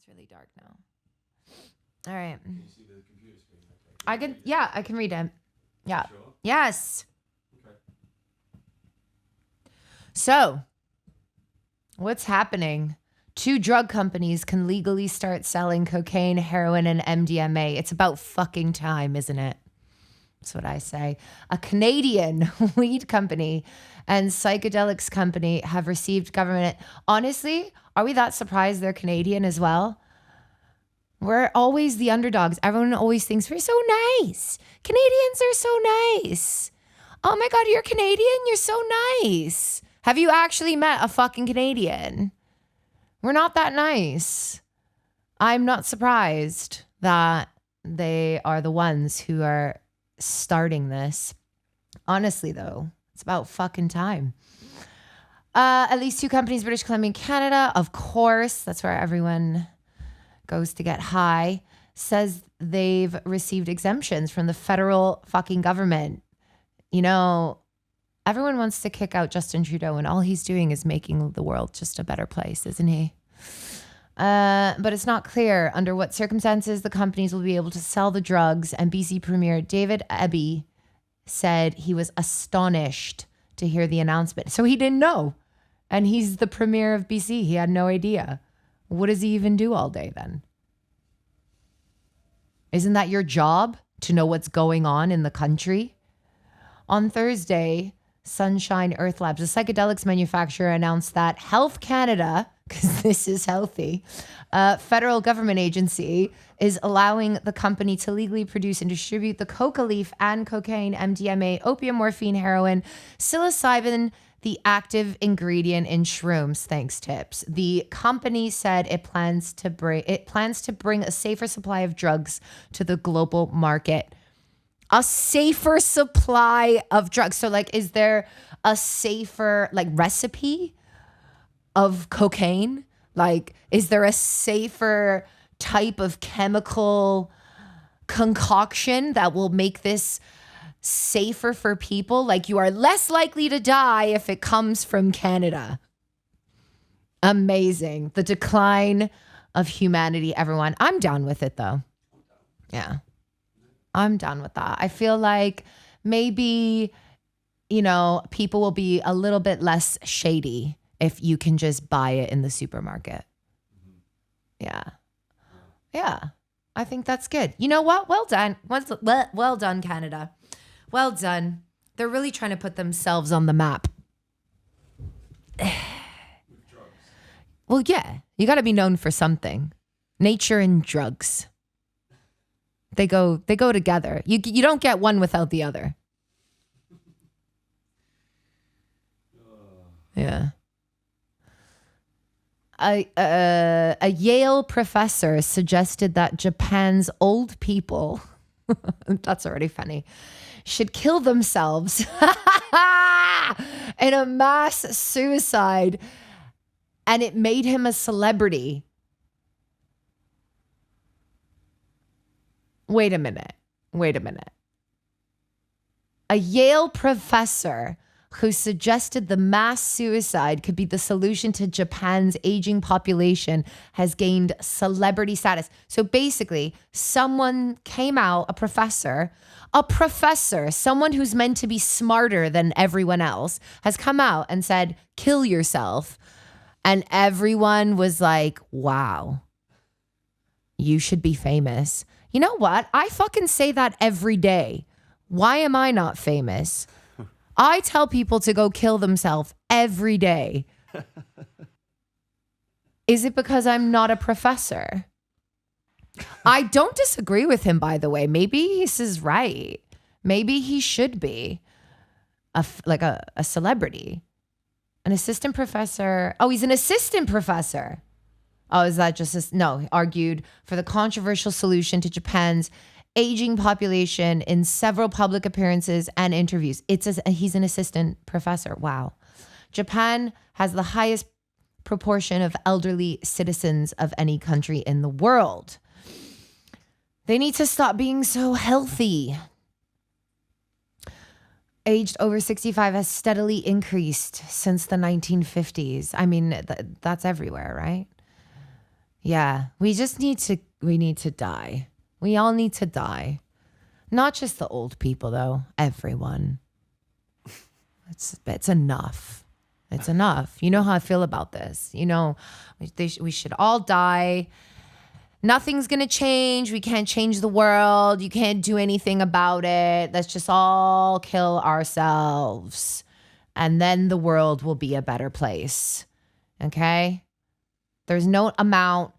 It's really dark now. All right. Can you see the computer screen? Okay. I can. Yeah, I can read it. Yeah. Sure. Yes. Okay. So, what's happening? 2 drug companies can legally start selling cocaine, heroin, and MDMA. It's about fucking time, isn't it? That's what I say. A Canadian weed company and psychedelics company have received government. Honestly, are we that surprised they're Canadian as well? We're always the underdogs. Everyone always thinks we're so nice. Canadians are so nice. Oh my God, you're Canadian? You're so nice. Have you actually met a fucking Canadian? We're not that nice. I'm not surprised that they are the ones who are starting this. Honestly, though, it's about fucking time. At least 2 companies, British Columbia and Canada, of course, that's where everyone goes to get high, says they've received exemptions from the federal fucking government. You know, everyone wants to kick out Justin Trudeau, and all he's doing is making the world just a better place, isn't he? But it's not clear under what circumstances the companies will be able to sell the drugs. And BC Premier David Eby said he was astonished to hear the announcement. So he didn't know. And he's the Premier of BC. He had no idea. What does he even do all day then? Isn't that your job, to know what's going on in the country? On Thursday, Sunshine Earth Labs, a psychedelics manufacturer, announced that Health Canada, because this is healthy, federal government agency, is allowing the company to legally produce and distribute the coca leaf and cocaine, MDMA, opium, morphine, heroin, psilocybin, the active ingredient in shrooms, thanks tips. The company said it plans to bring a safer supply of drugs to the global market. A safer supply of drugs. So like, is there a safer like recipe of cocaine? Like, is there a safer type of chemical concoction that will make this safer for people? Like, you are less likely to die if it comes from Canada. Amazing. The decline of humanity, everyone. I'm down with it though. Yeah. I'm done with that. I feel like maybe, you know, people will be a little bit less shady if you can just buy it in the supermarket. Yeah. Yeah. I think that's good. You know what? Well done. Well done, Canada. Well done. They're really trying to put themselves on the map. Well, yeah. You got to be known for something. Nature and drugs. They go together. You don't get one without the other. Yeah. A Yale professor suggested that Japan's old people, that's already funny, should kill themselves in a mass suicide, and it made him a celebrity. Wait a minute. A Yale professor who suggested the mass suicide could be the solution to Japan's aging population has gained celebrity status. So basically, someone came out, a professor, someone who's meant to be smarter than everyone else, has come out and said, kill yourself. And everyone was like, wow, you should be famous. You know what? I fucking say that every day. Why am I not famous? I tell people to go kill themselves every day. Is it because I'm not a professor? I don't disagree with him, by the way. Maybe he's right. Maybe he should be a celebrity. An assistant professor. Oh, he's an assistant professor. Oh, is that just no? Argued for the controversial solution to Japan's aging population in several public appearances and interviews. He's an assistant professor. Wow. Japan has the highest proportion of elderly citizens of any country in the world. They need to stop being so healthy. Aged over 65 has steadily increased since the 1950s. I mean, that's everywhere, right? Yeah, we need to die. We all need to die. Not just the old people though, everyone. It's enough. It's enough. You know how I feel about this. You know, we should all die. Nothing's going to change. We can't change the world. You can't do anything about it. Let's just all kill ourselves. And then the world will be a better place. Okay? There's no amount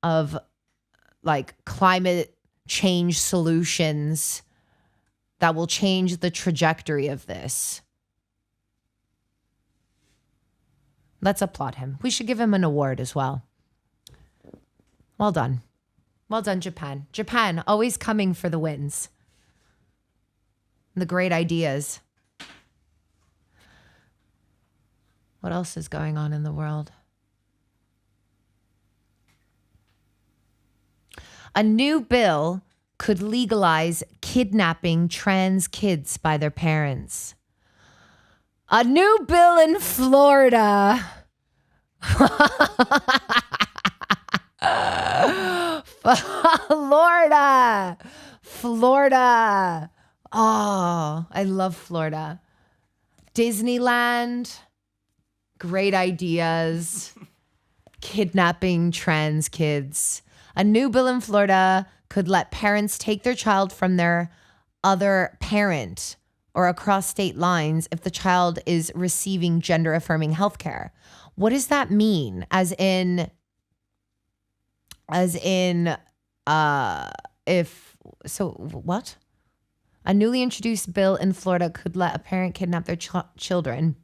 of like climate change solutions that will change the trajectory of this. Let's applaud him. We should give him an award as well. Well done. Well done, Japan. Japan, always coming for the wins. The great ideas. What else is going on in the world? A new bill could legalize kidnapping trans kids by their parents. A new bill in Florida. Florida. Oh, I love Florida. Disneyland. Great ideas. Kidnapping trans kids. A new bill in Florida could let parents take their child from their other parent or across state lines if the child is receiving gender-affirming healthcare. What does that mean? As in, what? A newly introduced bill in Florida could let a parent kidnap their children,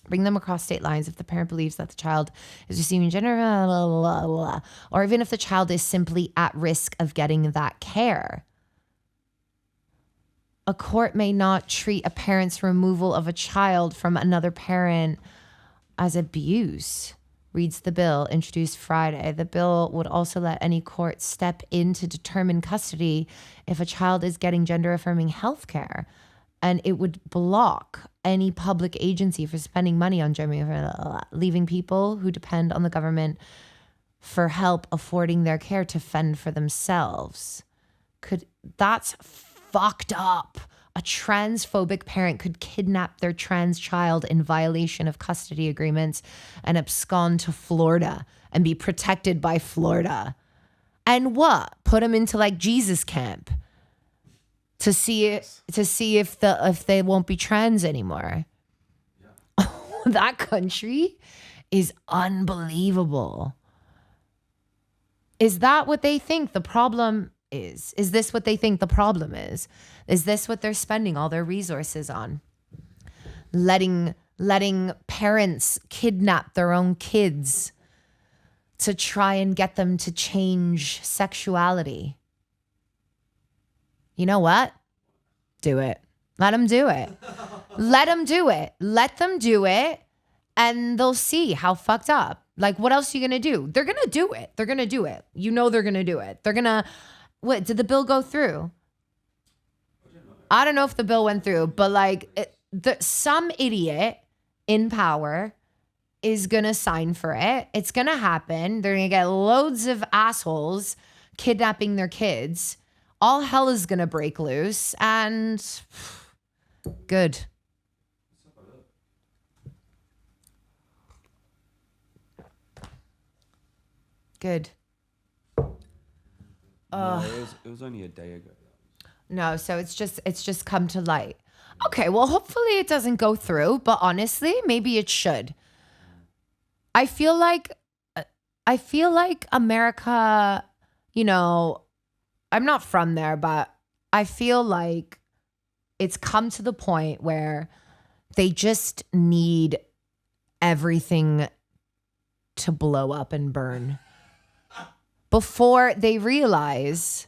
bring them across state lines if the parent believes that the child is receiving gender, or even if the child is simply at risk of getting that care. A court may not treat a parent's removal of a child from another parent as abuse, reads the bill introduced Friday. The bill would also let any court step in to determine custody if a child is getting gender-affirming health care. And it would block any public agency for spending money on leaving people who depend on the government for help affording their care to fend for themselves. That's fucked up. A transphobic parent could kidnap their trans child in violation of custody agreements and abscond to Florida and be protected by Florida. And what? Put them into like Jesus camp to see if they won't be trans anymore. Yeah. That country is unbelievable. Is that what they think the problem is? Is this what they think the problem is? Is this what they're spending all their resources on? Letting parents kidnap their own kids to try and get them to change sexuality. You know what? Do it. Let them do it. Let them do it. Let them do it, and they'll see how fucked up. Like, what else are you going to do? They're going to do it. They're going to do it. You know they're going to do it. They're going to... What, did the bill go through? I don't know if the bill went through, but like some idiot in power is going to sign for it. It's going to happen. They're going to get loads of assholes kidnapping their kids. All hell is going to break loose, and good. Good. No, it was only a day ago. No, so it's just come to light. Okay, well, hopefully it doesn't go through, but honestly, maybe it should. I feel like America, you know, I'm not from there, but I feel like it's come to the point where they just need everything to blow up and burn before they realize.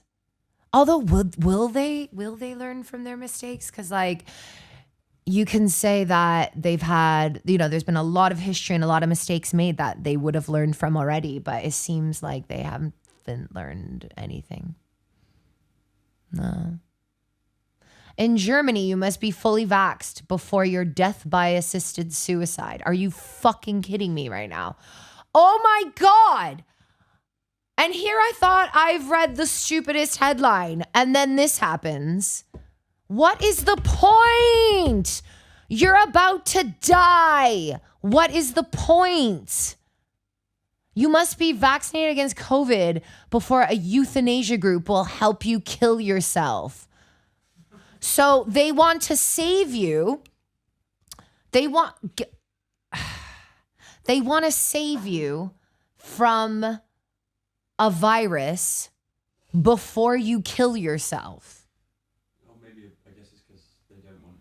Although, will they learn from their mistakes? Because, like, you can say that they've had, you know, there's been a lot of history and a lot of mistakes made that they would have learned from already, but it seems like they haven't learned anything. No. In Germany, you must be fully vaxxed before your death by assisted suicide. Are you fucking kidding me right now? Oh my God. And here I thought I've read the stupidest headline, and then this happens. What is the point? You're about to die. What is the point? You must be vaccinated against COVID before a euthanasia group will help you kill yourself. So they want to save you. They want to save you from a virus before you kill yourself. Oh, maybe, I guess it's because they don't want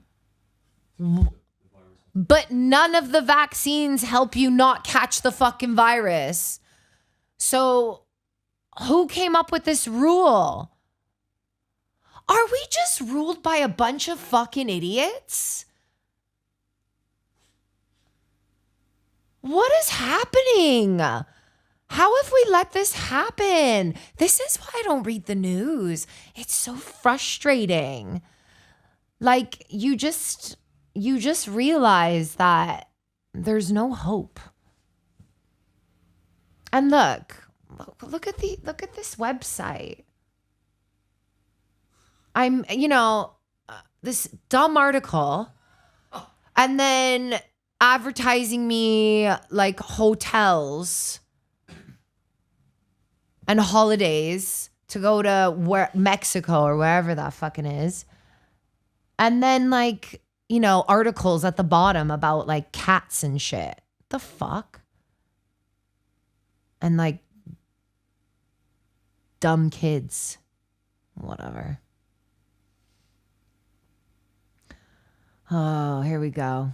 the virus. But none of the vaccines help you not catch the fucking virus. So who came up with this rule? Are we just ruled by a bunch of fucking idiots? What is happening? How have we let this happen? This is why I don't read the news. It's so frustrating. Like, you just realize that there's no hope. And look at this website. This dumb article, and then advertising me like hotels and holidays to go to Mexico or wherever that fucking is. And then articles at the bottom about like cats and shit. The fuck? And like dumb kids. Whatever. Oh, here we go.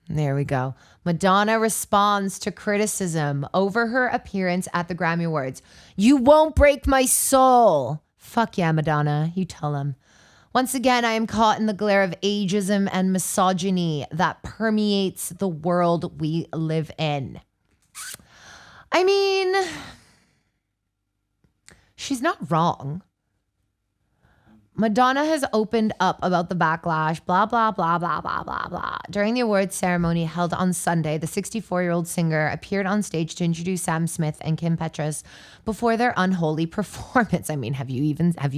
There we go. Madonna responds to criticism over her appearance at the Grammy Awards. You won't break my soul. Fuck yeah, Madonna. You tell him. Once again, I am caught in the glare of ageism and misogyny that permeates the world we live in. I mean, she's not wrong. Madonna has opened up about the backlash, blah, blah, blah, blah, blah, blah, blah. During the awards ceremony held on Sunday, the 64-year-old singer appeared on stage to introduce Sam Smith and Kim Petras before their unholy performance. I mean, have you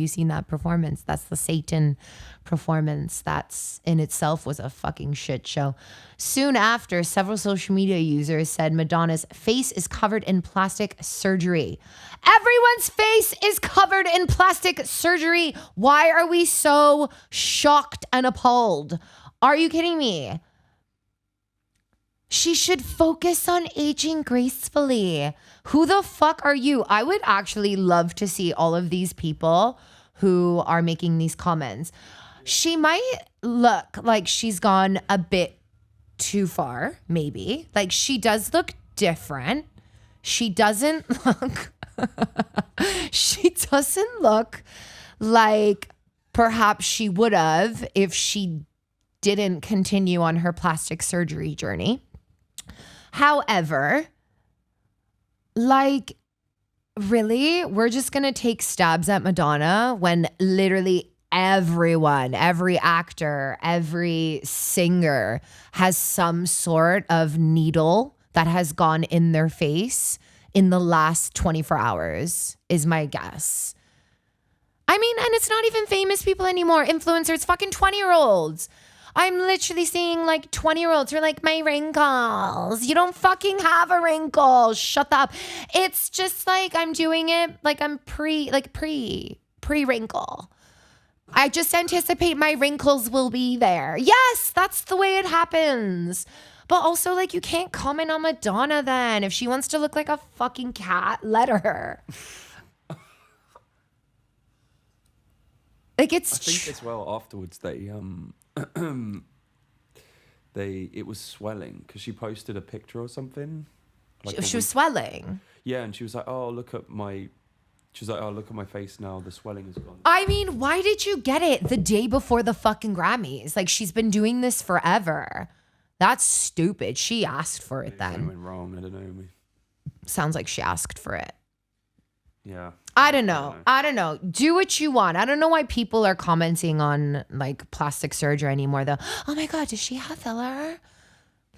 seen that performance? That's the Satan performance. That's in itself was a fucking shit show. Soon after, several social media users said Madonna's face is covered in plastic surgery. Everyone's face is covered in plastic surgery. Why are we so shocked and appalled? Are you kidding me? She should focus on aging gracefully. Who the fuck are you? I would actually love to see all of these people who are making these comments. She might look like she's gone a bit too far, maybe. Like, she does look different. She doesn't look like perhaps she would have if she didn't continue on her plastic surgery journey. However, like, really, we're just gonna take stabs at Madonna when literally everyone, every actor, every singer has some sort of needle that has gone in their face in the last 24 hours, is my guess. I mean, and it's not even famous people anymore, influencers, fucking 20-year-olds. I'm literally seeing like 20-year-olds who are like, my wrinkles. You don't fucking have a wrinkle. Shut up. It's just like I'm doing it like I'm pre-wrinkle. I just anticipate my wrinkles will be there. Yes, that's the way it happens. But also, like, you can't comment on Madonna then. If she wants to look like a fucking cat, let her. Like, it's... I think as well afterwards it was swelling because she posted a picture or something. Like she was swelling? Yeah, and she was like, oh, look at my face now. The swelling is gone. I mean, why did you get it the day before the fucking Grammys? Like, she's been doing this forever. That's stupid. She asked for it then. Something went wrong. I don't know. Sounds like she asked for it. Yeah. I don't know. Do what you want. I don't know why people are commenting on like plastic surgery anymore though. Oh my God, does she have filler?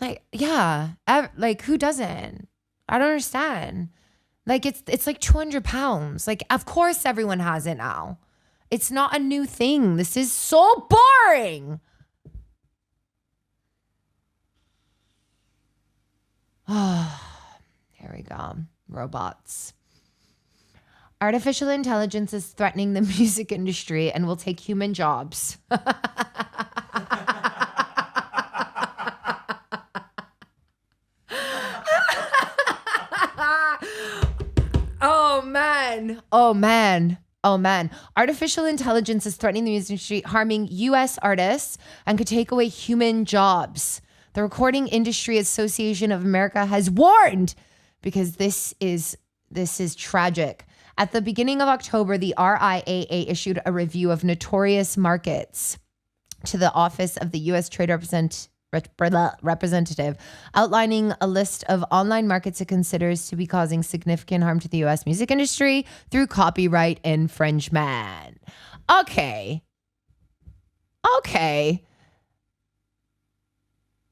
Like, yeah. Like, who doesn't? I don't understand. Like it's like 200 pounds. Like, of course everyone has it now. It's not a new thing. This is so boring. Oh, here we go. Robots. Artificial intelligence is threatening the music industry and will take human jobs. Oh, man. Oh, man. Oh, man. Artificial intelligence is threatening the music industry, harming U.S. artists, and could take away human jobs. The Recording Industry Association of America has warned, because this is tragic. At the beginning of October, the RIAA issued a review of notorious markets to the Office of the U.S. Trade Representative, outlining a list of online markets it considers to be causing significant harm to the U.S. music industry through copyright infringement. Okay.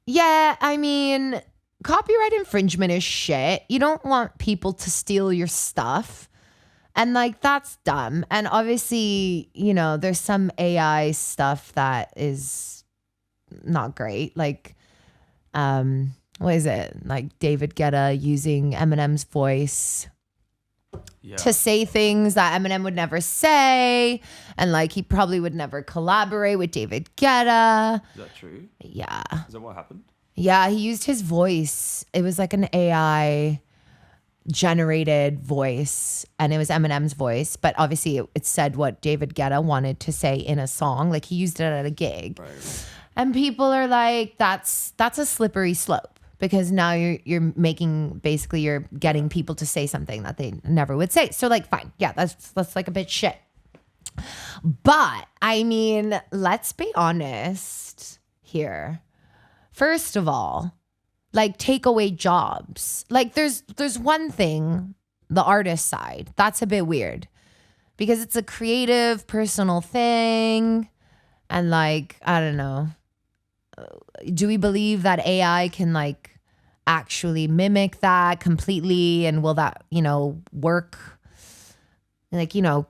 Yeah, I mean, copyright infringement is shit. You don't want people to steal your stuff. And like, that's dumb. And obviously, you know, there's some AI stuff that is not great. Like, what is it? Like David Guetta using Eminem's voice to say things that Eminem would never say. And like, he probably would never collaborate with David Guetta. Is that true? Yeah. Is that what happened? Yeah, he used his voice. It was like an AI generated voice, and it was Eminem's voice, but obviously it said what David Guetta wanted to say in a song. Like, he used it at a gig. Right. And people are like, that's a slippery slope, because now you're making, basically you're getting people to say something that they never would say. So like, fine. Yeah, that's like a bit shit. But I mean, let's be honest here. First of all, like, take away jobs. Like, there's one thing, the artist side, that's a bit weird, because it's a creative, personal thing. And like, I don't know. Do we believe that AI can like actually mimic that completely? And will that, you know, work? Like, you know,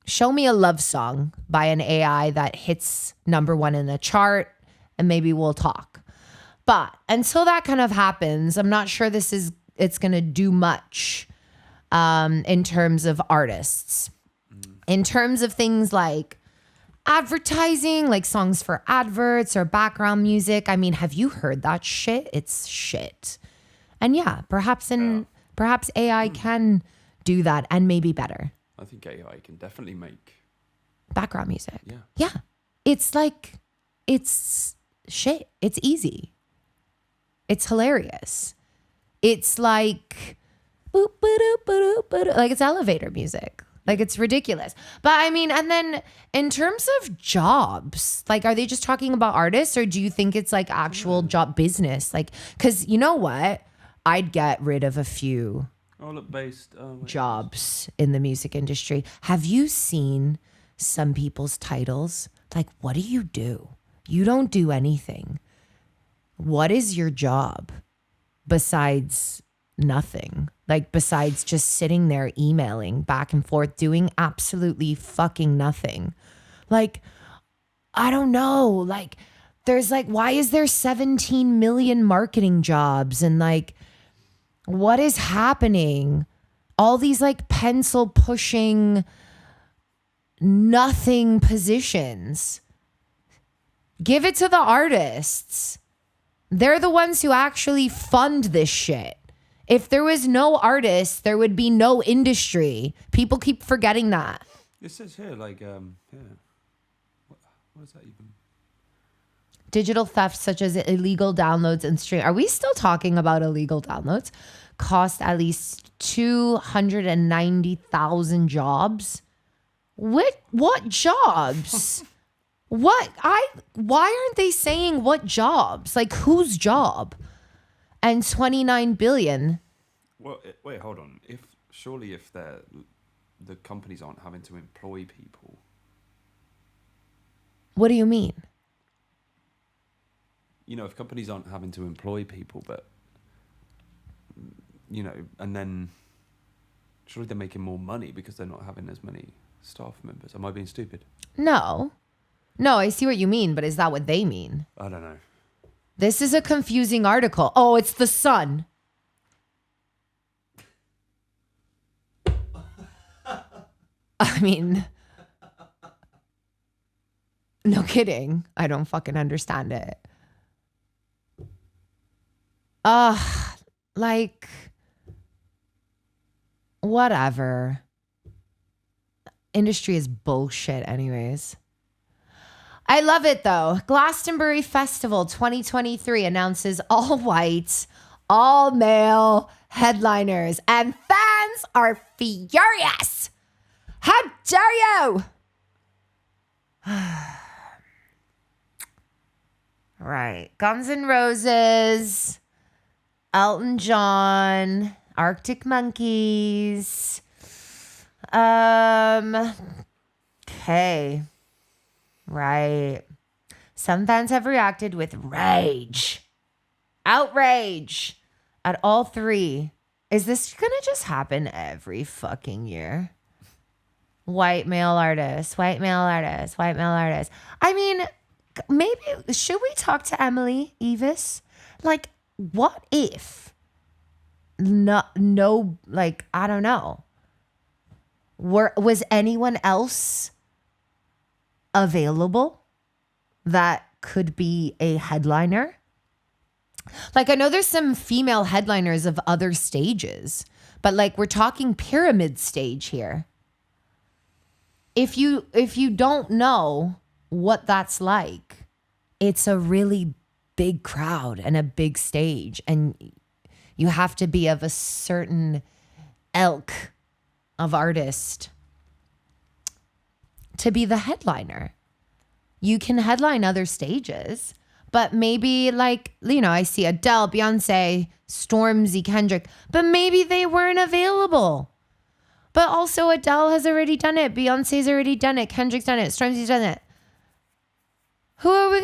show me a love song by an AI that hits #1 in the chart, and maybe we'll talk. But until that kind of happens, I'm not sure it's going to do much in terms of artists. In terms of things like advertising, like songs for adverts or background music. I mean, have you heard that shit? It's shit. And yeah, perhaps AI can do that, and maybe better. I think AI can definitely make background music. Yeah. Yeah. It's like, it's shit. It's easy. It's hilarious. It's like, boop, ba-doop, ba-doop, ba-doop. Like, it's elevator music. Like, it's ridiculous. But I mean, and then in terms of jobs, like, are they just talking about artists, or do you think it's like actual job business? Like, because you know what? I'd get rid of a few jobs in the music industry. Have you seen some people's titles? Like, what do? You don't do anything. What is your job besides nothing? Like, besides just sitting there emailing back and forth, doing absolutely fucking nothing. Like, I don't know. Like, there's like, why is there 17 million marketing jobs? And like, what is happening? All these like pencil pushing nothing positions. Give it to the artists. They're the ones who actually fund this shit. If there was no artists, there would be no industry. People keep forgetting that. It says here, like, yeah. What is that even? Digital theft, such as illegal downloads and stream. Are we still talking about illegal downloads? Cost at least 290,000 jobs. What jobs? Why aren't they saying what jobs? Like, whose job? And 29 billion. Well, wait, hold on. Surely if the companies aren't having to employ people. What do you mean? You know, if companies aren't having to employ people, but, you know, and then Surely they're making more money because they're not having as many staff members. Am I being stupid? No, I see what you mean, but is that what they mean? I don't know. This is a confusing article. Oh, it's the Sun. I mean, no kidding. I don't fucking understand it. Like, whatever. Industry is bullshit anyways. I love it though. Glastonbury Festival 2023 announces all white, all male headliners, and fans are furious. How dare you? Right. Guns N' Roses, Elton John, Arctic Monkeys. Okay. Right. Some fans have reacted with outrage at all three. Is this going to just happen every fucking year? White male artists. I mean, maybe, should we talk to Emily Evis? Like, what if? No, like, I don't know. Was anyone else available that could be a headliner? Like, I know there's some female headliners of other stages, but like, we're talking pyramid stage here. If you don't know what that's like, it's a really big crowd and a big stage, and you have to be of a certain ilk of artist to be the headliner. You can headline other stages, but maybe, like, you know, I see Adele, Beyonce, Stormzy, Kendrick, but maybe they weren't available. But also Adele has already done it. Beyonce's already done it. Kendrick's done it. Stormzy's done it. Who are we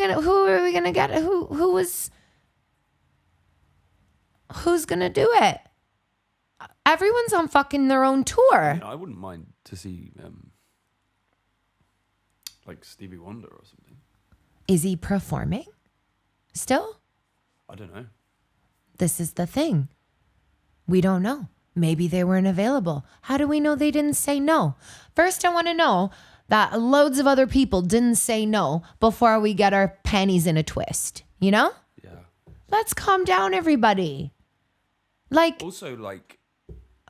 gonna get? Who's gonna do it? Everyone's on fucking their own tour. I wouldn't mind to see like Stevie Wonder or something. Is he performing still? I don't know. This is the thing. We don't know. Maybe they weren't available. How do we know they didn't say no? First, I want to know that loads of other people didn't say no before we get our panties in a twist. You know? Yeah. Let's calm down, everybody. Like, also, like,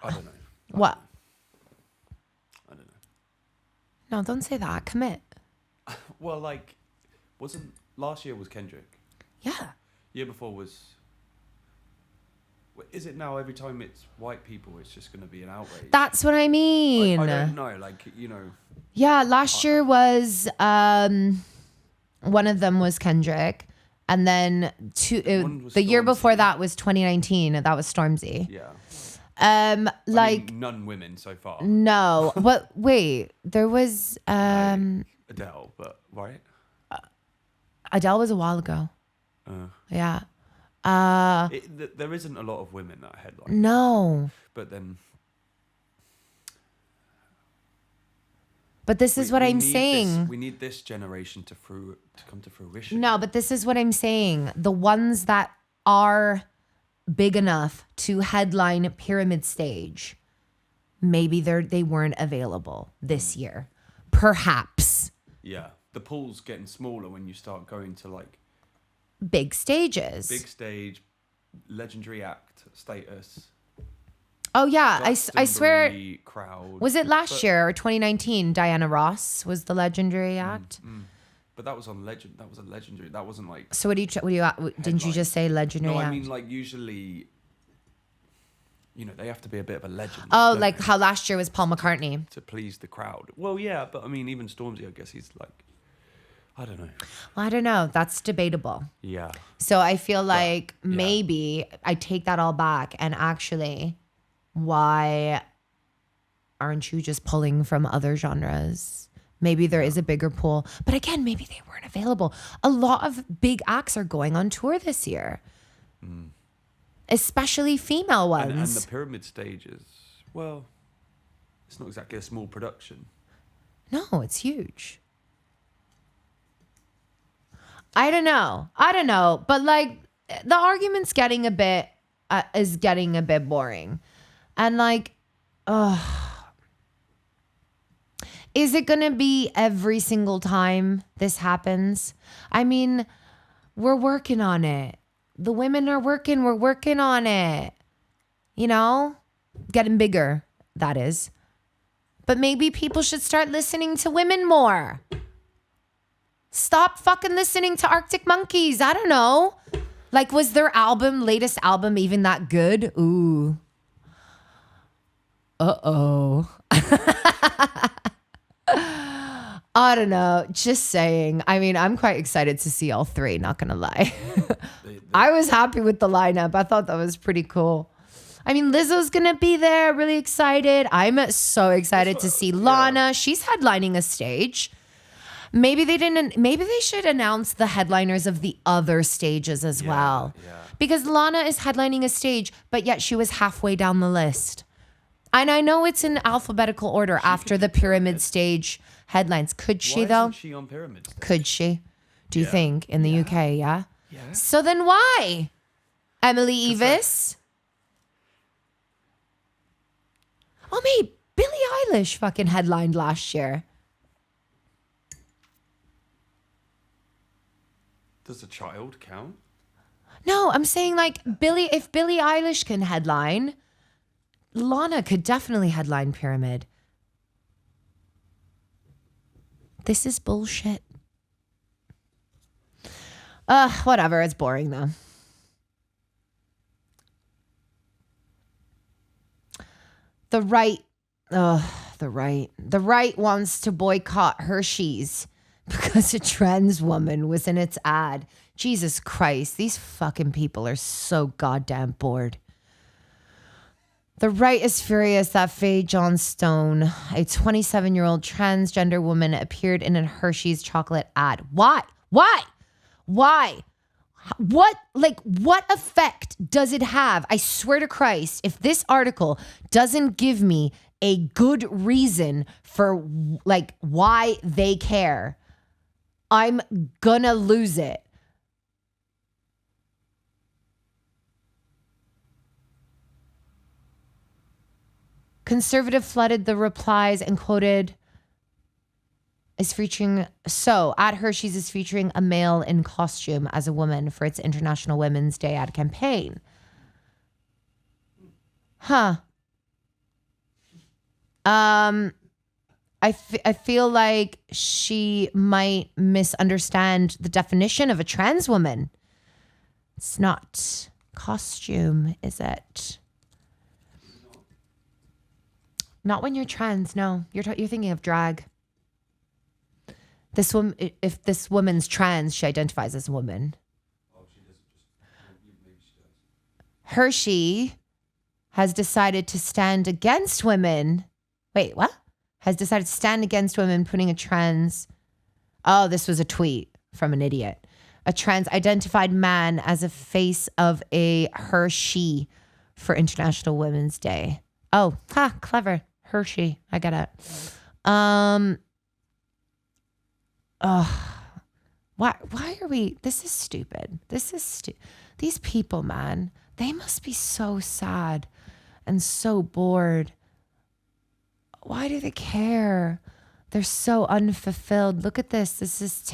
I don't know. What? I don't know. No, don't say that. Commit. Well, like, wasn't last year was Kendrick? Yeah. Year before was. Is it now? Every time it's white people, it's just going to be an outrage. That's what I mean. I don't know. Like, you know. Yeah, last year was one of them was Kendrick, and then the year before that was 2019. That was Stormzy. Yeah. Like, I mean, none women so far. No, but wait, there was Adele, but right? Adele was a while ago. Yeah. There isn't a lot of women that headline. No. But then. But this is what I'm saying. We need this generation to come to fruition. No, but this is what I'm saying. The ones that are big enough to headline pyramid stage, maybe they weren't available this year. Perhaps. Yeah. The pool's getting smaller when you start going to, like, big stages. Big stage, legendary act status. Oh yeah, I swear. Crowd. Was it last year or 2019? Diana Ross was the legendary act. But that was on legend. That was a legendary. That wasn't like. So didn't you just say legendary No, act? I mean, like, usually, you know, they have to be a bit of a legend. Oh, like how last year was Paul McCartney. To please the crowd. Well, yeah, but I mean, even Stormzy, I guess he's like, I don't know. Well, I don't know. That's debatable. Yeah. So I feel like maybe I take that all back, and actually, why aren't you just pulling from other genres? Maybe there is a bigger pool, but again, maybe they weren't available. A lot of big acts are going on tour this year, especially female ones. And the pyramid stages, well, It's not exactly a small production. No, it's huge. I don't know. But like the argument's getting a bit, is getting a bit boring. And like, is it going to be every single time this happens? I mean, we're working on it. The women are working. We're working on it. You know, getting bigger, that is. But maybe people should start listening to women more. Stop fucking listening to Arctic Monkeys. I don't know. Like, was their latest album even that good? Ooh. Uh-oh. I don't know. Just saying. I mean, I'm quite excited to see all three, not gonna lie. I was happy with the lineup. I thought that was pretty cool. I mean, Lizzo's gonna be there. Really excited. I'm so excited to see Lana. She's headlining a stage. Maybe they should announce the headliners of the other stages as well. Yeah. Because Lana is headlining a stage, but yet she was halfway down the list. And I know it's in alphabetical order after the pyramid stage headlines. Could she though? Isn't she on pyramid stage? Could she? Do you think in the UK? Yeah. Yeah. So then why? Emily Evis? Oh, mate, Billie Eilish fucking headlined last year. Does a child count? No, I'm saying like if Billie Eilish can headline, Lana could definitely headline Pyramid. This is bullshit. Whatever. It's boring though. The right wants to boycott Hershey's because a trans woman was in its ad. Jesus Christ, these fucking people are so goddamn bored. The right is furious that Faye Johnstone, a 27-year-old transgender woman, appeared in a Hershey's chocolate ad. Why? What effect does it have? I swear to Christ, if this article doesn't give me a good reason for like why they care, I'm gonna lose it. Conservative flooded the replies and quoted at Hershey's is featuring a male in costume as a woman for its International Women's Day ad campaign. Huh. I feel like she might misunderstand the definition of a trans woman. It's not costume, is it? Not when you're trans. No, you're thinking of drag. This woman, if this woman's trans, she identifies as a woman. Oh, she doesn't maybe she does. Hershey has decided to stand against women. Wait, what? Has decided to stand against women putting a trans. Oh, this was a tweet from an idiot. A trans identified man as a face of a Hershey for International Women's Day. Oh, clever. Hershey. I got it. Why are we, this is stupid. These people, man, they must be so sad and so bored. Why do they care? They're so unfulfilled. Look at this. This is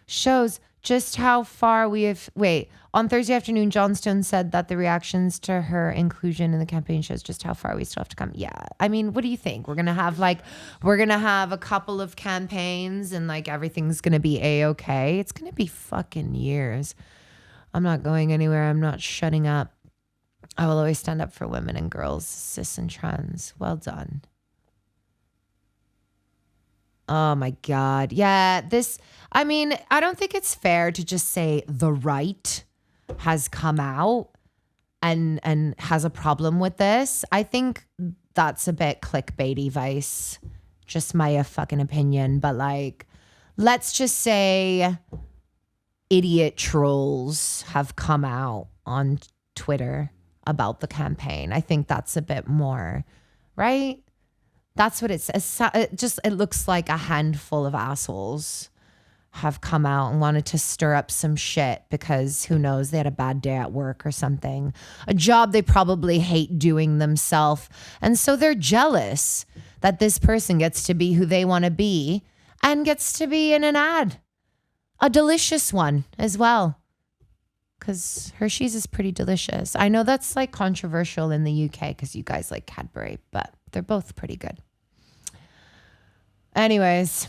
shows just how far we have. Wait, on Thursday afternoon, Johnstone said that the reactions to her inclusion in the campaign shows just how far we still have to come. Yeah. I mean, what do you think? We're going to have a couple of campaigns and like everything's going to be A-okay. It's going to be fucking years. I'm not going anywhere. I'm not shutting up. I will always stand up for women and girls, cis and trans. Well done. Oh my God. Yeah, I don't think it's fair to just say the right has come out and has a problem with this. I think that's a bit clickbaity, Vice. Just my fucking opinion. But like, let's just say idiot trolls have come out on Twitter about the campaign. I think that's a bit more, right? That's what it says. It looks like a handful of assholes have come out and wanted to stir up some shit because who knows, they had a bad day at work or something. A job they probably hate doing themselves. And so they're jealous that this person gets to be who they want to be and gets to be in an ad. A delicious one as well. Because Hershey's is pretty delicious. I know that's like controversial in the UK because you guys like Cadbury, but they're both pretty good. Anyways,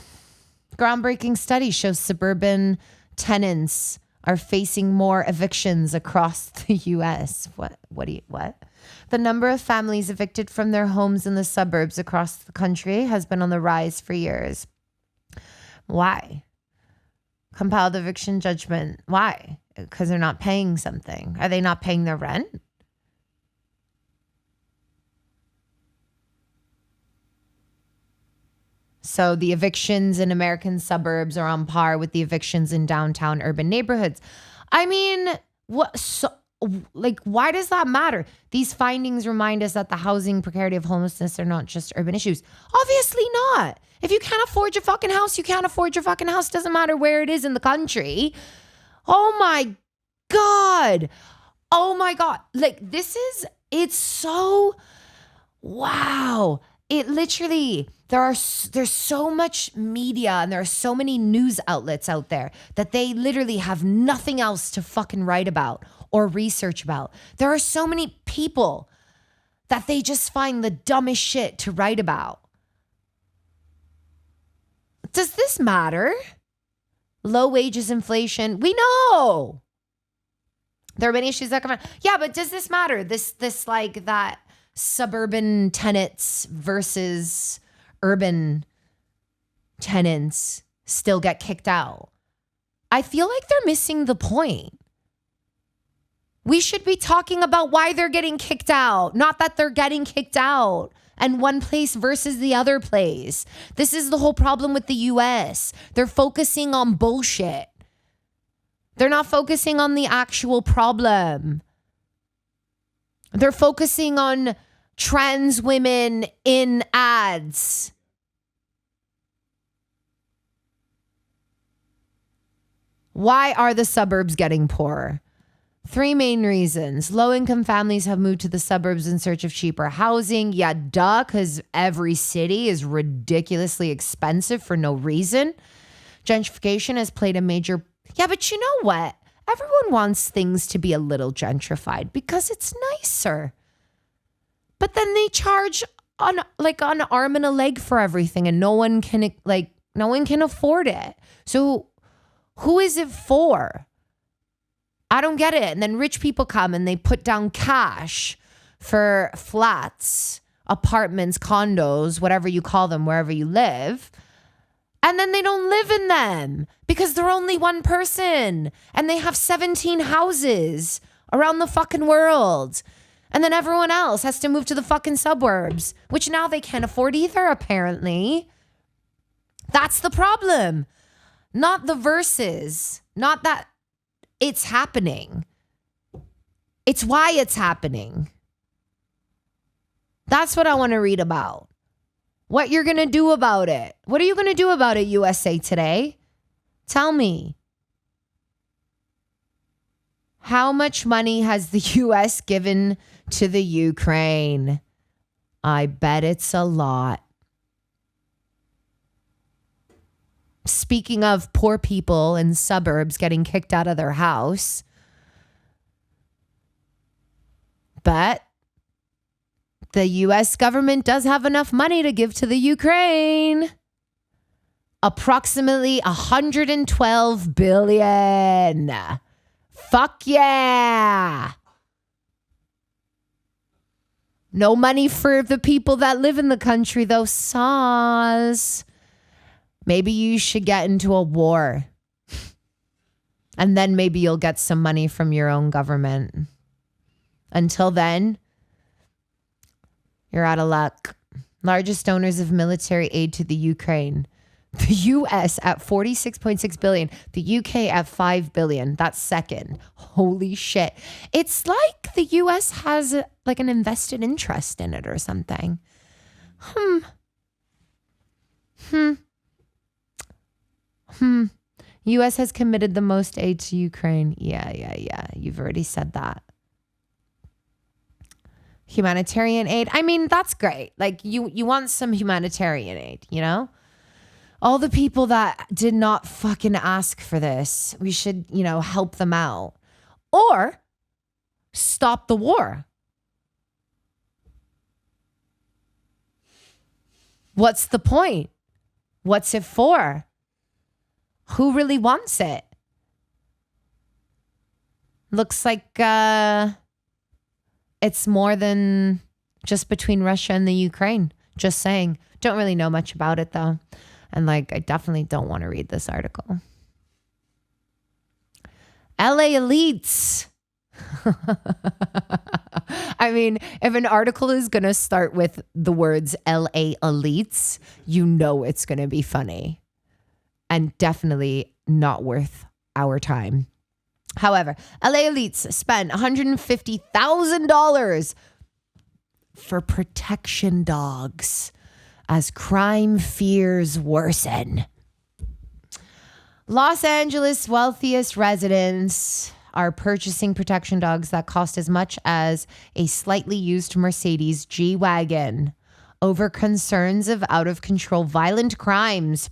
groundbreaking study shows suburban tenants are facing more evictions across the U.S. What? The number of families evicted from their homes in the suburbs across the country has been on the rise for years. Why? Compiled eviction judgment. Why? Because they're not paying something. Are they not paying their rent? So the evictions in American suburbs are on par with the evictions in downtown urban neighborhoods. I mean, what? So, like, why does that matter? These findings remind us that the housing precarity of homelessness are not just urban issues. Obviously not. If you can't afford your fucking house, you can't afford your fucking house. Doesn't matter where it is in the country. Oh my God. Oh my God. Like, it's so, wow. It literally, there's so much media and there are so many news outlets out there that they literally have nothing else to fucking write about or research about. There are so many people that they just find the dumbest shit to write about. Does this matter? Low wages, inflation. We know. There are many issues that come out. Yeah, but does this matter? This like that suburban tenants versus urban tenants still get kicked out. I feel like they're missing the point. We should be talking about why they're getting kicked out, not that they're getting kicked out and one place versus the other place. This is the whole problem with the US. They're focusing on bullshit. They're not focusing on the actual problem. They're focusing on trans women in ads. Why are the suburbs getting poorer? 3 main reasons. Low-income families have moved to the suburbs in search of cheaper housing. Yeah, duh, because every city is ridiculously expensive for no reason. Gentrification has played a major... Yeah, but you know what? Everyone wants things to be a little gentrified because it's nicer. But then they charge on an arm and a leg for everything and no one can afford it. So who is it for? I don't get it. And then rich people come and they put down cash for flats, apartments, condos, whatever you call them, wherever you live. And then they don't live in them because they're only one person and they have 17 houses around the fucking world. And then everyone else has to move to the fucking suburbs, which now they can't afford either, apparently. That's the problem. Not the verses. Not that it's happening. It's why it's happening. That's what I want to read about. What you're going to do about it. What are you going to do about it, USA Today? Tell me. How much money has the US given to the Ukraine? I bet it's a lot. Speaking of poor people in suburbs getting kicked out of their house, but the US government does have enough money to give to the Ukraine. Approximately $112 billion. Fuck yeah. No money for the people that live in the country, though. Sauce. Maybe you should get into a war. And then maybe you'll get some money from your own government. Until then, you're out of luck. Largest donors of military aid to the Ukraine. The US at $46.6 billion. The UK at $5 billion. That's second. Holy shit. It's like the US has like an invested interest in it or something. U.S. has committed the most aid to Ukraine. Yeah. You've already said that. Humanitarian aid. I mean, that's great. Like you want some humanitarian aid, you know? All the people that did not fucking ask for this, we should, help them out. Or stop the war. What's the point? What's it for? Who really wants it? Looks like it's more than just between Russia and the Ukraine. Just saying. Don't really know much about it though. And I definitely don't want to read this article. LA elites. I mean, if an article is going to start with the words LA elites, you know it's going to be funny and definitely not worth our time. However, LA elites spent $150,000 for protection dogs as crime fears worsen. Los Angeles' wealthiest residents are purchasing protection dogs that cost as much as a slightly used Mercedes G-Wagon over concerns of out-of-control violent crimes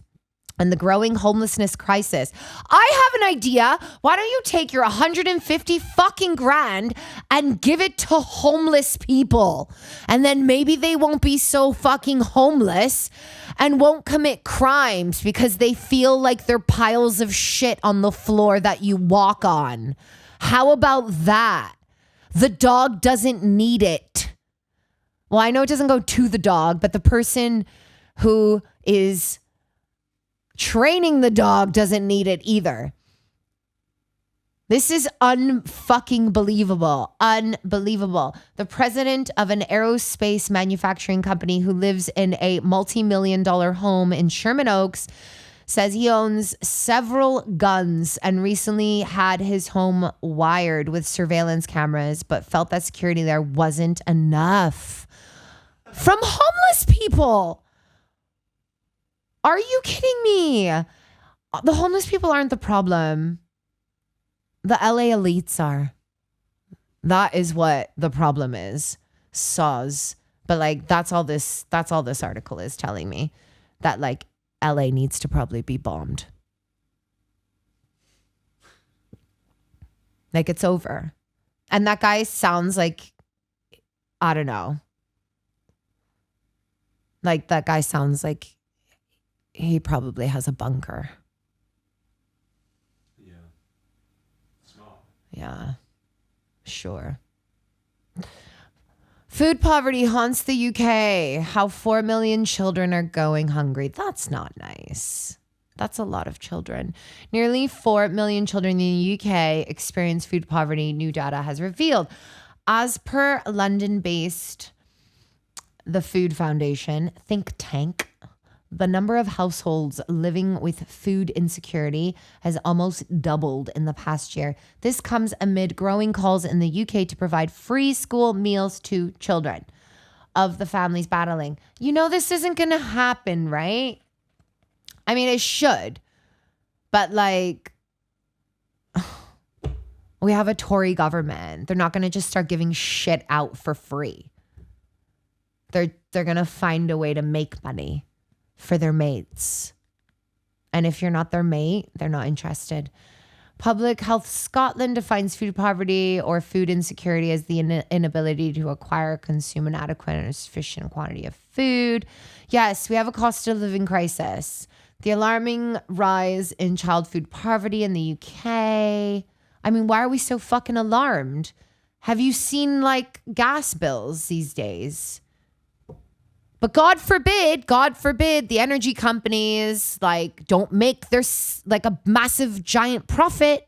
and the growing homelessness crisis. I have an idea. Why don't you take your 150 fucking grand and give it to homeless people? And then maybe they won't be so fucking homeless and won't commit crimes because they feel like they're piles of shit on the floor that you walk on. How about that? The dog doesn't need it. Well, I know it doesn't go to the dog, but the person who is training the dog doesn't need it either. This is unfucking believable. Unbelievable. The president of an aerospace manufacturing company who lives in a multi-million-dollar home in Sherman Oaks says he owns several guns and recently had his home wired with surveillance cameras, but felt that security there wasn't enough. From homeless people. Are you kidding me? The homeless people aren't the problem. The LA elites are. That is what the problem is. Soz. But that's all this article is telling me. That LA needs to probably be bombed. It's over. And that guy sounds like, I don't know. That guy sounds like he probably has a bunker. Yeah. Smart. Yeah. Sure. Food poverty haunts the UK. How 4 million children are going hungry. That's not nice. That's a lot of children. Nearly 4 million children in the UK experience food poverty, new data has revealed. As per London-based The Food Foundation think tank, the number of households living with food insecurity has almost doubled in the past year. This comes amid growing calls in the UK to provide free school meals to children of the families battling. You know this isn't going to happen, right? I mean, it should. But we have a Tory government. They're not going to just start giving shit out for free. They're going to find a way to make money for their mates. And if you're not their mate, they're not interested. Public Health Scotland defines food poverty or food insecurity as the inability to acquire, consume an adequate and sufficient quantity of food. Yes, we have a cost of living crisis. The alarming rise in child food poverty in the UK. I mean, why are we so fucking alarmed? Have you seen gas bills these days? But God forbid, the energy companies don't make their a massive giant profit.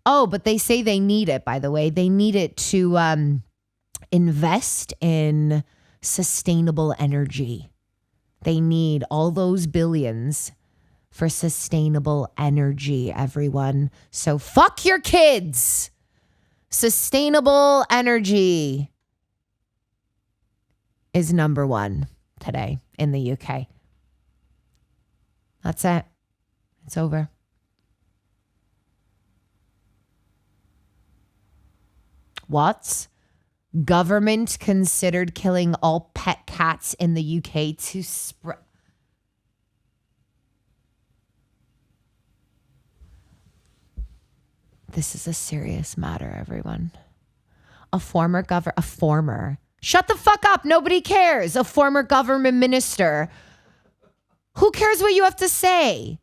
Oh, but they say they need it, by the way. They need it to invest in sustainable energy. They need all those billions for sustainable energy, everyone. So fuck your kids. Sustainable energy is number one today in the UK. That's it. It's over. What? Government considered killing all pet cats in the UK to spread. This is a serious matter, everyone. Shut the fuck up. Nobody cares. A former government minister. Who cares what you have to say?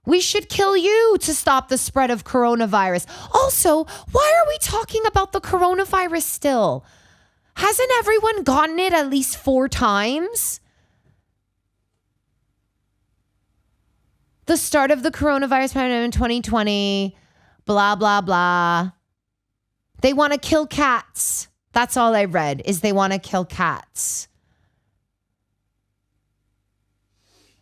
We should kill you to stop the spread of coronavirus. Also, why are we talking about the coronavirus still? Hasn't everyone gotten it at least 4 times? The start of the coronavirus pandemic in 2020, blah, blah, blah. They want to kill cats. That's all I read, is they want to kill cats.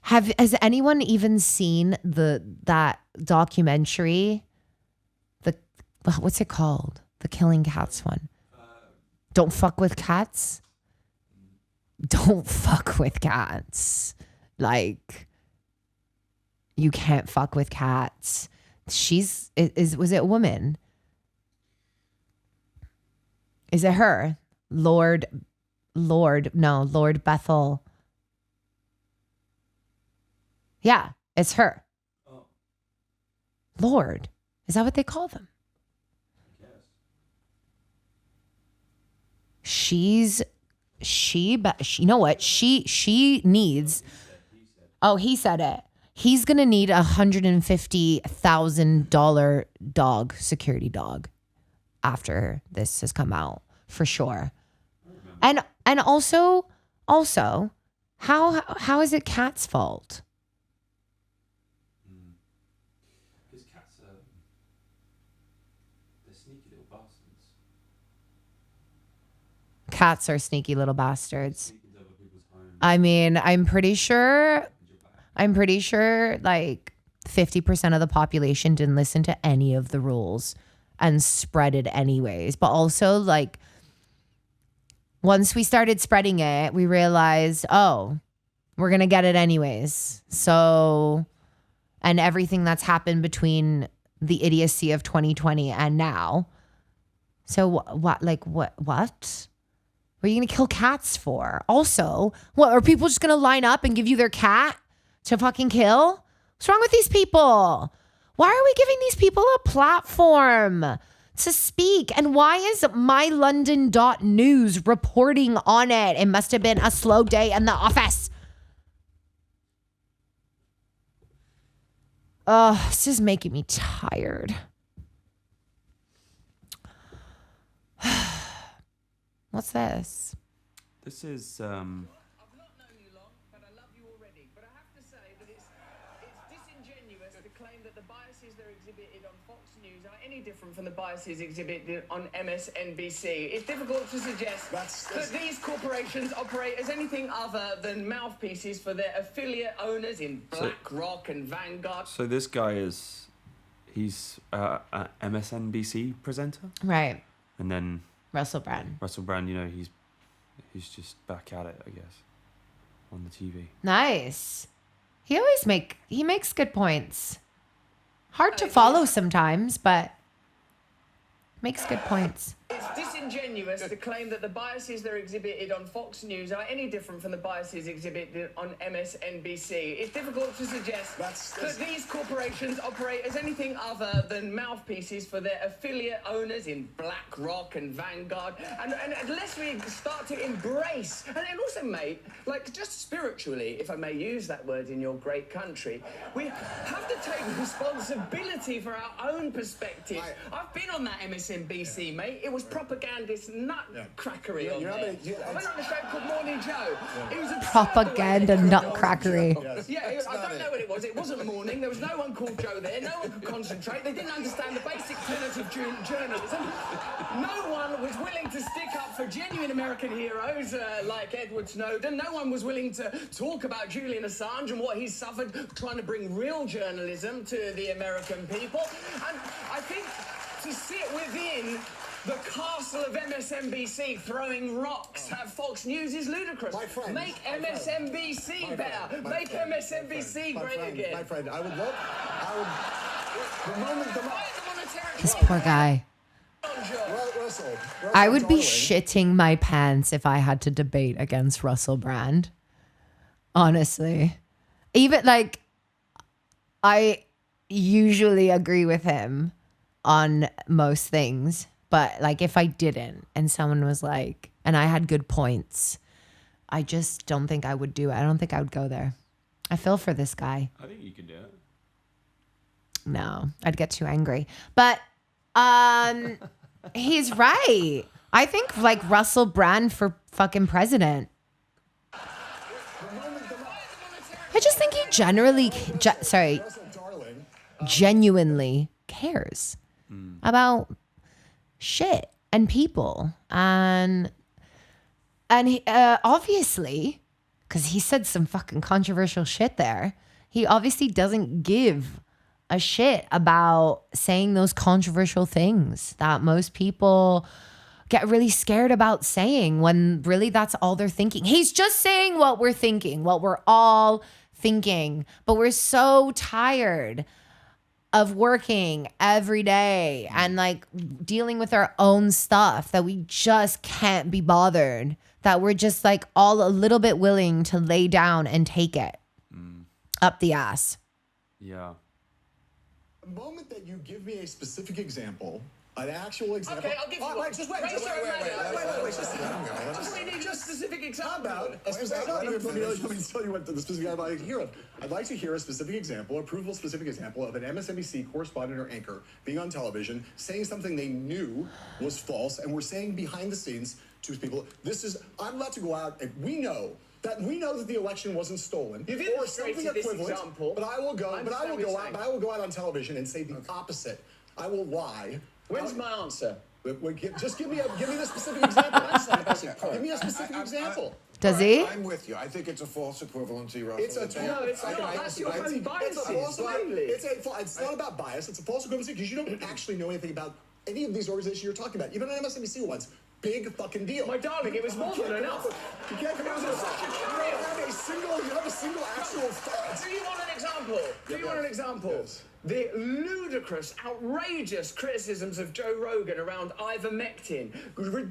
Has anyone even seen that documentary? What's it called? The killing cats one. Don't fuck with cats. Don't fuck with cats. Like, you can't fuck with cats. Was it a woman? Is it her? Lord Bethel. Yeah, it's her. Oh. Lord. Is that what they call them? Yes. You know what? She needs. He said it. He's going to need $150,000 security dog after this has come out, for sure. And also, how is it cats' fault? Because cats they're sneaky little bastards. Cats are sneaky little bastards. I mean, I'm pretty sure like 50% of the population didn't listen to any of the rules and spread it anyways. But also, like, once we started spreading it, we realized, we're going to get it anyways. So, and everything that's happened between the idiocy of 2020 and now. So what? What are you going to kill cats for? Also, what, are people just going to line up and give you their cat to fucking kill? What's wrong with these people? Why are we giving these people a platform to speak? And why is mylondon.news reporting on it? It must have been a slow day in the office. Oh, this is making me tired. What's this? This is I've not known you long, but I love you already. But I have to say that it's disingenuous to claim that the biases that are exhibited on Fox News are any different from the biases exhibited on MSNBC. It's difficult to suggest that these corporations operate as anything other than mouthpieces for their affiliate owners in BlackRock and Vanguard. So this guy he's a MSNBC presenter, Right. and then Russell Brand, you know, he's just back at it, I guess, on the TV. Nice. He makes good points. Hard to follow sometimes, but makes good points. It's disingenuous to claim that the biases that are exhibited on Fox News are any different from the biases exhibited on MSNBC. It's difficult to suggest that these corporations operate as anything other than mouthpieces for their affiliate owners in BlackRock and Vanguard. And unless we start to embrace, and also, mate, like, just spiritually, if I may use that word in your great country, we have to take responsibility for our own perspective. I've been on that MSNBC, mate. It was propagandist nutcrackery on there. I went on a show called Morning Joe. It was propaganda nutcrackery. Yeah, I don't know what it was. It wasn't morning. There was no one called Joe there. No one could concentrate. They didn't understand the basic tenets of journalism. No one was willing to stick up for genuine American heroes like Edward Snowden. No one was willing to talk about Julian Assange and what he's suffered trying to bring real journalism to the American people. And I think to sit within The castle of MSNBC throwing rocks at Fox News is ludicrous. My friend, Make MSNBC better. Make MSNBC great again. My friend, I would. The moment This poor guy. Russell, I would be darling. shitting my pants if I had to debate against Russell Brand. Honestly. Even like, I usually agree with him on most things. But like if I didn't and someone was like, and I had good points, I just don't think I would do it. I don't think I would go there. I feel for this guy. I think you can do it. No, I'd get too angry. But he's right. I think like Russell Brand for fucking president. I just think he genuinely cares about shit and people. And he, obviously, because he said some fucking controversial shit there, he obviously doesn't give a shit about saying those controversial things that most people get really scared about saying when really that's all they're thinking. He's just saying what we're thinking, what we're all thinking, but we're so tired of working every day and like dealing with our own stuff that we just can't be bothered, that we're just like all a little bit willing to lay down and take it up the ass. Yeah. The moment that you give me a specific example, an actual example. Okay, I'll give you one. Wait, We need a specific example. Let me tell you what the specific I'd like to hear of. I'd like to hear a specific example, a provable specific example of an MSNBC correspondent or anchor being on television, saying something they knew was false, and we're saying behind the scenes to people, I'm about to go out, and we know that the election wasn't stolen You've or something illustrated this equivalent. example. But I will go out on television and say the opposite. I will lie. When's my answer? Just give me the specific example. Give me a specific example. Does he? I'm with you. I think it's a false equivalency, Russell. It's not. That's your own biases. It's not about bias. It's a false equivalency because you don't actually know anything about any of these organizations you're talking about. Even on MSNBC ones. Big fucking deal. My darling, it was more than enough. You can't come out with you have a single actual fact. Do you want an example? Yes. The ludicrous, outrageous criticisms of Joe Rogan around ivermectin,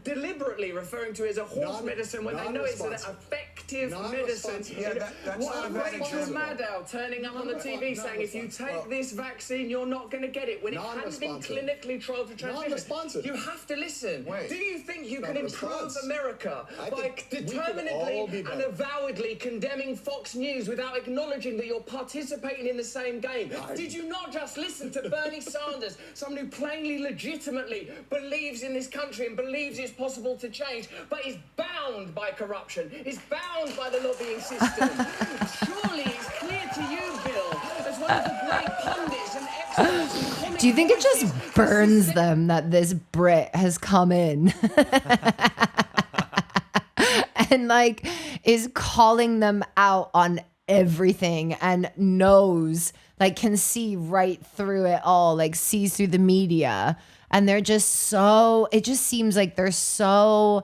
deliberately referring to it as a horse medicine when they know it's an effective medicine. Yeah, that's not a bad Rachel example. Maddow turning up on the TV saying if you take this vaccine, you're not going to get it when it hasn't been clinically trialed for transmission. Non-responsive. You have to listen. Wait. Do you think you can improve Non-response. America I by think we could all determinedly be and better. avowedly condemning Fox News without acknowledging that you're participating in the same game? Did you not just listen to Bernie Sanders, someone who plainly, legitimately believes in this country and believes it's possible to change, but is bound by corruption, is bound by the lobbying system? Surely it's clear to you, Bill, as one of the great pundits and experts in comic Do you think it just voices, burns them that this Brit has come in and like is calling them out on everything and knows, like can see right through it all, like sees through the media, and they're just so, it just seems like they're so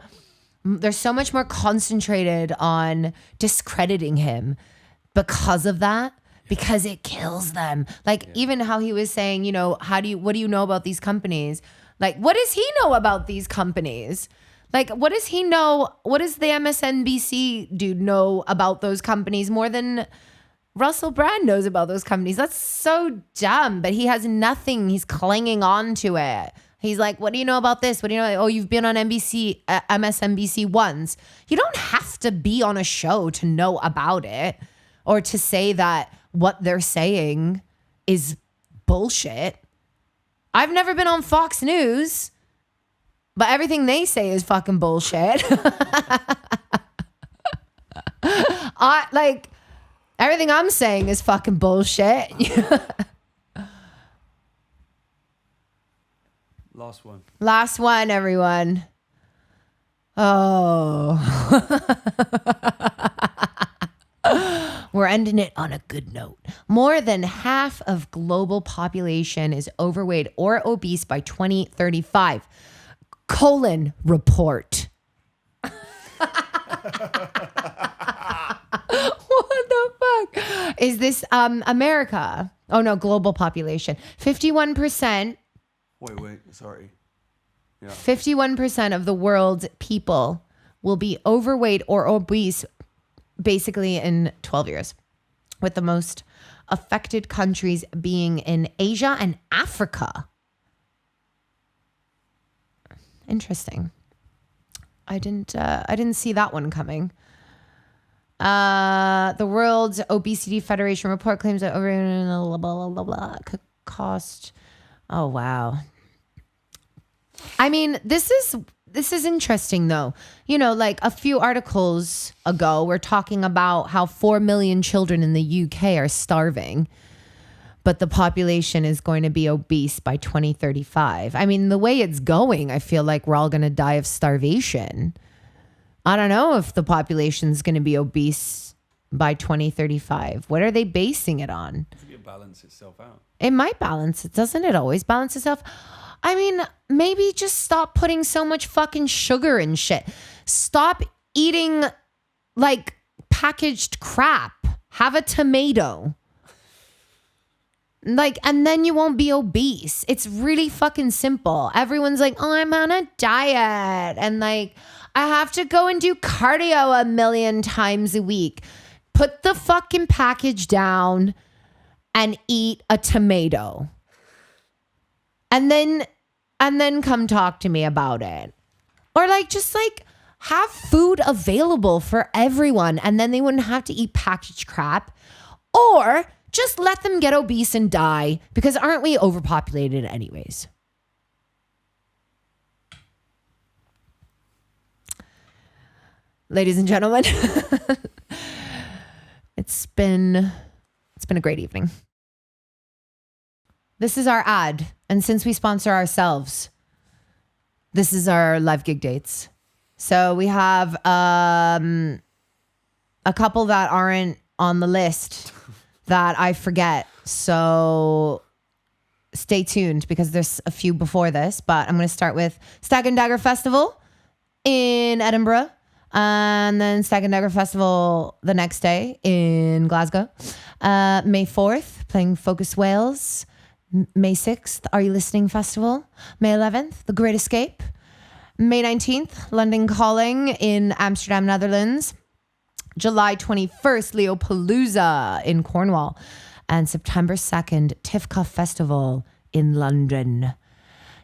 much more concentrated on discrediting him because of that, because it kills them. Like even how he was saying, you know, what do you know about these companies? Like, what does he know about these companies? Like, what does he know? What does the MSNBC dude know about those companies more than Russell Brand knows about those companies? That's so dumb, but he has nothing. He's clinging on to it. He's like, what do you know about this? What do you know? Oh, you've been on MSNBC once. You don't have to be on a show to know about it or to say that what they're saying is bullshit. I've never been on Fox News, but everything they say is fucking bullshit. Everything I'm saying is fucking bullshit. Last one, everyone. Oh. We're ending it on a good note. More than half of global population is overweight or obese by 2035. report. What the fuck? Is this America? Oh no, global population. 51%. Wait, sorry. Yeah. 51% of the world's people will be overweight or obese basically in 12 years, with the most affected countries being in Asia and Africa. Interesting. I didn't see that one coming. The World Obesity Federation report claims that over blah, blah, blah, blah, could cost. Oh wow. I mean, this is interesting though. You know, like a few articles ago, we're talking about how 4 million children in the UK are starving, but the population is going to be obese by 2035. I mean, the way it's going, I feel like we're all going to die of starvation. I don't know if the population is going to be obese by 2035. What are they basing it on? It balance itself out. It might balance it. Doesn't it always balance itself? I mean, maybe just stop putting so much fucking sugar and shit. Stop eating like packaged crap. Have a tomato. Like, and then you won't be obese. It's really fucking simple. Everyone's like, oh, I'm on a diet. And like, I have to go and do cardio 1,000,000 times a week. Put the fucking package down and eat a tomato. And then come talk to me about it. Or like, just like have food available for everyone. And then they wouldn't have to eat packaged crap. Or just let them get obese and die, because aren't we overpopulated anyways? Ladies and gentlemen, it's been a great evening. This is our ad. And since we sponsor ourselves, this is our live gig dates. So we have a couple that aren't on the list that I forget. So stay tuned, because there's a few before this. But I'm going to start with Stag and Dagger Festival in Edinburgh. And then Stag and Dagger Festival the next day in Glasgow. May 4th, playing Focus Wales. May 6th, Are You Listening Festival. May 11th, The Great Escape. May 19th, London Calling in Amsterdam, Netherlands. July 21st, Leopalooza in Cornwall. And September 2nd, Tifka Festival in London,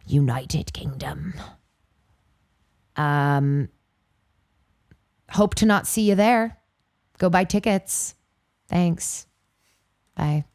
United Kingdom. Hope to not see you there. Go buy tickets. Thanks. Bye.